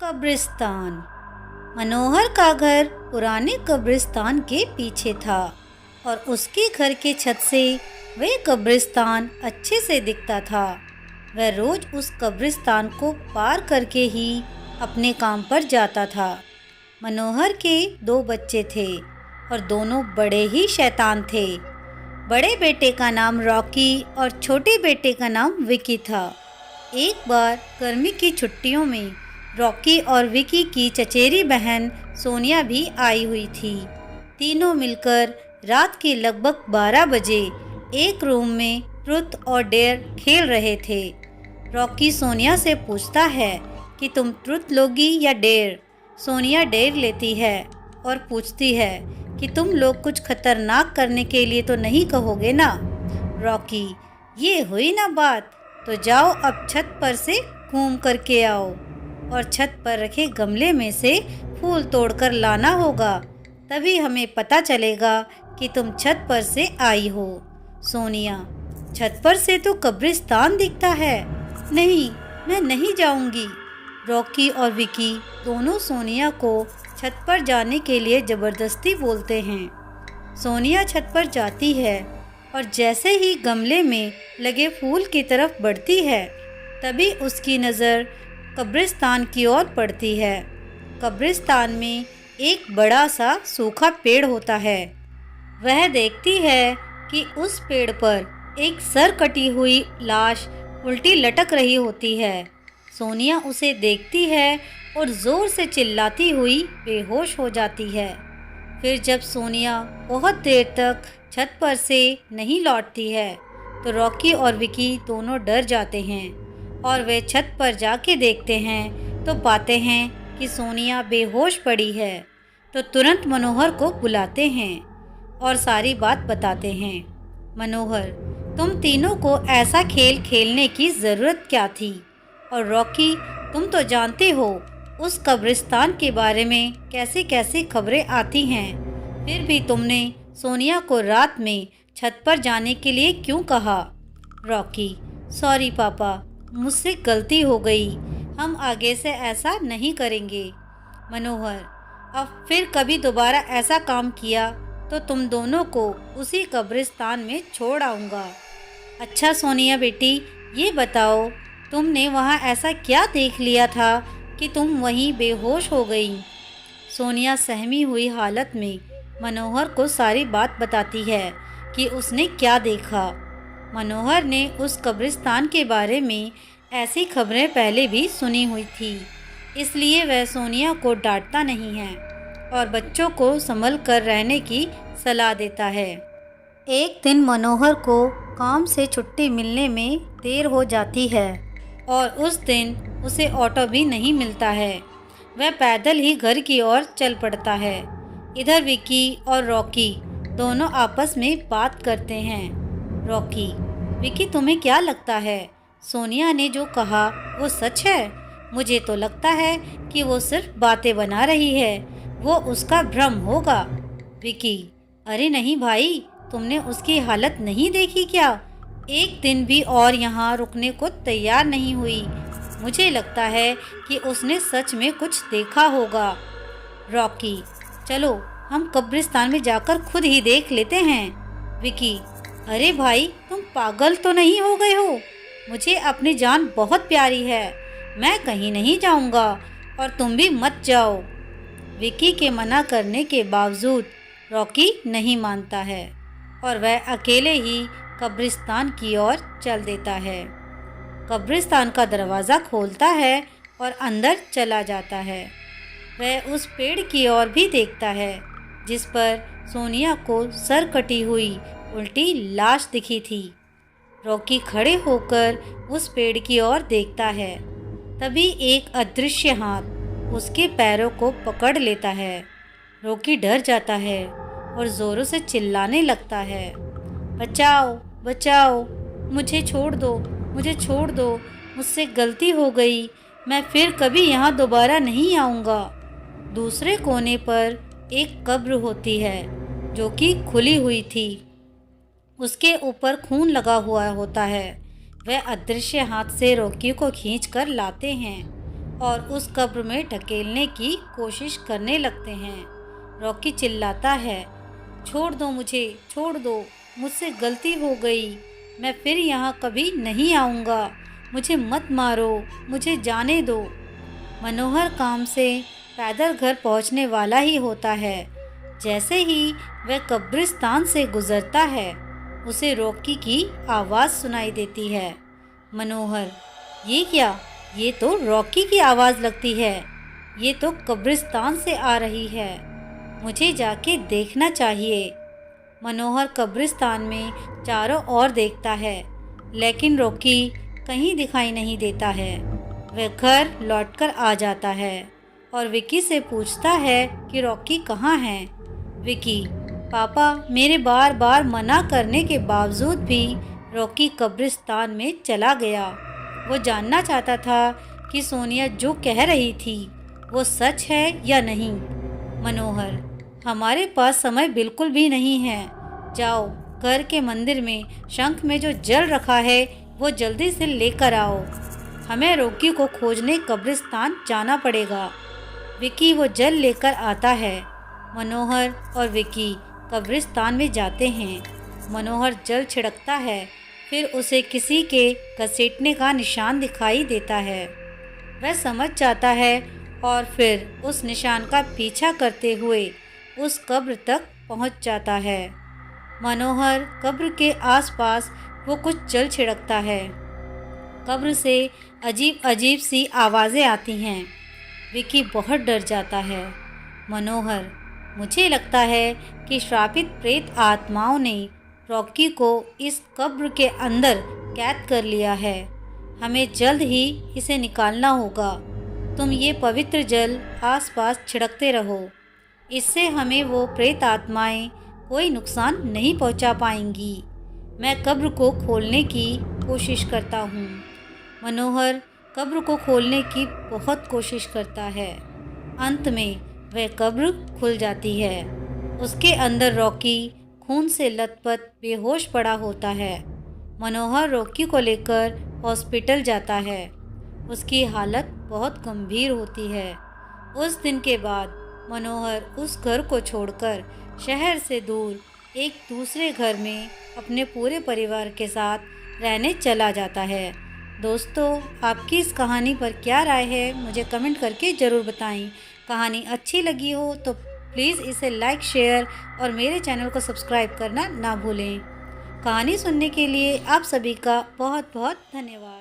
कब्रिस्तान। मनोहर का घर पुराने कब्रिस्तान के पीछे था और उसके घर के छत से वह कब्रिस्तान अच्छे से दिखता था। वह रोज उस कब्रिस्तान को पार करके ही अपने काम पर जाता था। मनोहर के 2 बच्चे थे और दोनों बड़े ही शैतान थे। बड़े बेटे का नाम रॉकी और छोटे बेटे का नाम विकी था। एक बार गर्मी की छुट्टियों में रॉकी और विकी की चचेरी बहन सोनिया भी आई हुई थी। तीनों मिलकर रात के लगभग 12 बजे एक रूम में ट्रुथ और डेयर खेल रहे थे। रॉकी सोनिया से पूछता है कि तुम ट्रुथ लोगी या डेयर। सोनिया डेयर लेती है और पूछती है कि तुम लोग कुछ खतरनाक करने के लिए तो नहीं कहोगे ना। रॉकी, ये हुई ना बात, तो जाओ अब छत पर से घूम करके आओ और छत पर रखे गमले में से फूल तोड़कर लाना होगा, तभी हमें पता चलेगा कि तुम छत पर से आई हो। सोनिया, छत पर से तो कब्रिस्तान दिखता है। नहीं, मैं नहीं जाऊंगी। रॉकी और विकी दोनों सोनिया को छत पर जाने के लिए ज़बरदस्ती बोलते हैं। सोनिया छत पर जाती है और जैसे ही गमले में लगे फूल की तरफ बढ़ती है, तभी उसकी नज़र कब्रिस्तान की ओर पड़ती है। कब्रिस्तान में एक बड़ा सा सूखा पेड़ होता है। वह देखती है कि उस पेड़ पर एक सर कटी हुई लाश उल्टी लटक रही होती है। सोनिया उसे देखती है और ज़ोर से चिल्लाती हुई बेहोश हो जाती है। फिर जब सोनिया बहुत देर तक छत पर से नहीं लौटती है, तो रॉकी और विकी दोनों डर जाते हैं और वे छत पर जाके देखते हैं तो पाते हैं कि सोनिया बेहोश पड़ी है। तो तुरंत मनोहर को बुलाते हैं और सारी बात बताते हैं। मनोहर, तुम तीनों को ऐसा खेल खेलने की ज़रूरत क्या थी? और रॉकी, तुम तो जानते हो उस कब्रिस्तान के बारे में कैसे कैसे खबरें आती हैं, फिर भी तुमने सोनिया को रात में छत पर जाने के लिए क्यों कहा? रॉकी, सॉरी पापा, मुझसे गलती हो गई, हम आगे से ऐसा नहीं करेंगे। मनोहर, अब फिर कभी दोबारा ऐसा काम किया तो तुम दोनों को उसी कब्रिस्तान में छोड़ आऊँगा। अच्छा सोनिया बेटी, ये बताओ तुमने वहाँ ऐसा क्या देख लिया था कि तुम वहीं बेहोश हो गई? सोनिया सहमी हुई हालत में मनोहर को सारी बात बताती है कि उसने क्या देखा। मनोहर ने उस कब्रिस्तान के बारे में ऐसी खबरें पहले भी सुनी हुई थी, इसलिए वह सोनिया को डांटता नहीं है और बच्चों को संभल कर रहने की सलाह देता है। एक दिन मनोहर को काम से छुट्टी मिलने में देर हो जाती है और उस दिन उसे ऑटो भी नहीं मिलता है। वह पैदल ही घर की ओर चल पड़ता है। इधर विकी और रॉकी दोनों आपस में बात करते हैं। रॉकी, विकी, तुम्हें क्या लगता है सोनिया ने जो कहा वो सच है? मुझे तो लगता है कि वो सिर्फ बातें बना रही है, वो उसका भ्रम होगा। विकी, अरे नहीं भाई, तुमने उसकी हालत नहीं देखी क्या? एक दिन भी और यहाँ रुकने को तैयार नहीं हुई। मुझे लगता है कि उसने सच में कुछ देखा होगा। रॉकी, चलो हम कब्रिस्तान में जाकर खुद ही देख लेते हैं। विकी, अरे भाई, तुम पागल तो नहीं हो गए हो? मुझे अपनी जान बहुत प्यारी है, मैं कहीं नहीं जाऊंगा और तुम भी मत जाओ। विकी के मना करने के बावजूद रॉकी नहीं मानता है और वह अकेले ही कब्रिस्तान की ओर चल देता है। कब्रिस्तान का दरवाज़ा खोलता है और अंदर चला जाता है। वह उस पेड़ की ओर भी देखता है जिस पर सोनिया को सर कटी हुई उल्टी लाश दिखी थी। रॉकी खड़े होकर उस पेड़ की ओर देखता है। तभी एक अदृश्य हाथ उसके पैरों को पकड़ लेता है। रॉकी डर जाता है और ज़ोरों से चिल्लाने लगता है, बचाओ बचाओ, मुझे छोड़ दो, मुझे छोड़ दो, मुझसे गलती हो गई, मैं फिर कभी यहाँ दोबारा नहीं आऊँगा। दूसरे कोने पर एक कब्र होती है जो कि खुली हुई थी। उसके ऊपर खून लगा हुआ होता है। वह अदृश्य हाथ से रॉकी को खींच कर लाते हैं और उस कब्र में ढकेलने की कोशिश करने लगते हैं। रॉकी चिल्लाता है, छोड़ दो मुझे, छोड़ दो, मुझसे गलती हो गई, मैं फिर यहाँ कभी नहीं आऊँगा, मुझे मत मारो, मुझे जाने दो। मनोहर काम से पैदल घर पहुँचने वाला ही होता है। जैसे ही वह कब्रिस्तान से गुजरता है, उसे रॉकी की आवाज़ सुनाई देती है। मनोहर, ये क्या? ये तो रॉकी की आवाज़ लगती है, ये तो कब्रिस्तान से आ रही है, मुझे जाके देखना चाहिए। मनोहर कब्रिस्तान में चारों ओर देखता है, लेकिन रॉकी कहीं दिखाई नहीं देता है। वह घर लौटकर आ जाता है और विकी से पूछता है कि रॉकी कहाँ है। विकी, पापा, मेरे बार बार मना करने के बावजूद भी रॉकी कब्रिस्तान में चला गया। वो जानना चाहता था कि सोनिया जो कह रही थी वो सच है या नहीं। मनोहर, हमारे पास समय बिल्कुल भी नहीं है, जाओ घर के मंदिर में शंख में जो जल रखा है वो जल्दी से लेकर आओ, हमें रॉकी को खोजने कब्रिस्तान जाना पड़ेगा। विकी वो जल लेकर आता है। मनोहर और विकी कब्रिस्तान में जाते हैं। मनोहर जल छिड़कता है, फिर उसे किसी के घसीटने का निशान दिखाई देता है। वह समझ जाता है और फिर उस निशान का पीछा करते हुए उस कब्र तक पहुंच जाता है। मनोहर कब्र के आसपास वो कुछ जल छिड़कता है। कब्र से अजीब अजीब सी आवाज़ें आती हैं। विकी बहुत डर जाता है। मनोहर, मुझे लगता है कि श्रापित प्रेत आत्माओं ने रॉकी को इस कब्र के अंदर कैद कर लिया है, हमें जल्द ही इसे निकालना होगा। तुम ये पवित्र जल आसपास छिड़कते रहो, इससे हमें वो प्रेत आत्माएं कोई नुकसान नहीं पहुंचा पाएंगी। मैं कब्र को खोलने की कोशिश करता हूँ। मनोहर कब्र को खोलने की बहुत कोशिश करता है। अंत में वह कब्र खुल जाती है। उसके अंदर रॉकी खून से लथपथ बेहोश पड़ा होता है। मनोहर रॉकी को लेकर हॉस्पिटल जाता है। उसकी हालत बहुत गंभीर होती है। उस दिन के बाद मनोहर उस घर को छोड़कर शहर से दूर एक दूसरे घर में अपने पूरे परिवार के साथ रहने चला जाता है। दोस्तों, आपकी इस कहानी पर क्या राय है मुझे कमेंट करके ज़रूर बताएं। कहानी अच्छी लगी हो तो प्लीज़ इसे लाइक, शेयर और मेरे चैनल को सब्सक्राइब करना ना भूलें। कहानी सुनने के लिए आप सभी का बहुत बहुत धन्यवाद।